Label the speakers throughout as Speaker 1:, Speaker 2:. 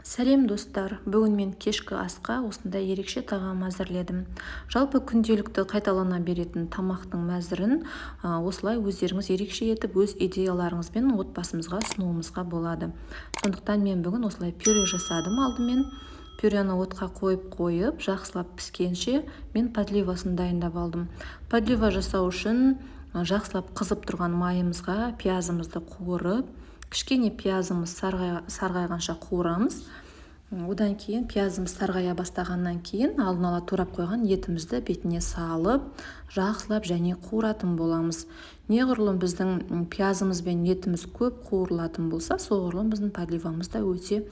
Speaker 1: Сәлем достар, бүгін мен кешкі асқа осындай ерекше тағам әзірледім. Жалпы күнделікті қайталана беретін тамақтың мәзірін осылай өздеріңіз ерекше етіп өз идеяларыңызбен отбасымызға ұсынуымызға болады. Сондықтан мен бүгін осылай пюре жасадым. Алдымен пюрені отқа қойып, жақсылап піскенше мен подливасын дайындап алдым. Подлива жасау үшін жақсылап қызып тұрған майымызға пиязымызды қуырып, кішкене пиязымыз сарғайғанша қуырамыз. Одан кейін пиязымыз сарғая бастағаннан кейін алдын ала турап қойған етімізді бетіне салып, жақсылап және қуыратын боламыз. Неғұрлым біздің пиязымыз бен етіміз көп қуырылатын болса, соғұрлым біздің подливамыз да өте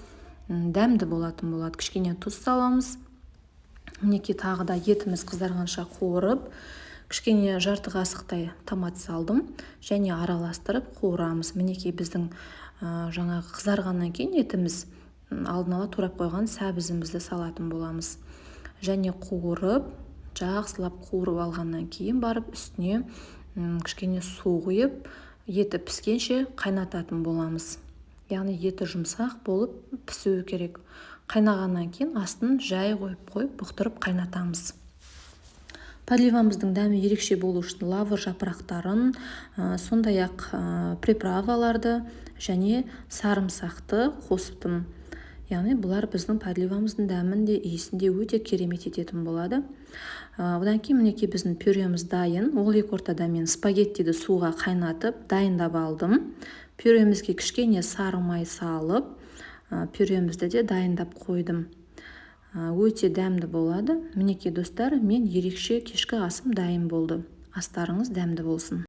Speaker 1: дәмді болатын болады. Кішкене тұз саламыз. Мінекей тағы да етіміз қызарғанша қуырып, кішкене жарты қасықтай томат салдым және араластырып қуырамыз. Мінекей біздің жаңағы қызарғаннан кейін етіміз алдын ала турап қойған сәбізімізді салатын боламыз. Және қуырып, жақсылап қуырып алғаннан кейін барып үстіне кішкене су құйып, еті піскенше қайнататын боламыз. Яғни еті жұмсақ болып пісуі керек. Қайнағаннан кейін астын жай қойып бұқтырып қайнатамыз. Подливамыздың дәмі ерекше болу үшін лавр жапырақтарын, сондай-ақ приправаларды және сарымсақты қосыптым. Яғни бұлар біздің подливамыздың дәмін де иісін де өте керемет ететін болады. Одан кейін мінекей біздің пюреміз дайын. Ол екі ортада мен спагеттиді суға қайнатып дайындап алдым. Пюремізге кішкене сары май салып, пюремізді де дайындап қойдым. Өте дәмді болады. Мінекей достар, мен ерекше кешкі асым дайын болды. Астарыңыз дәмді болсын.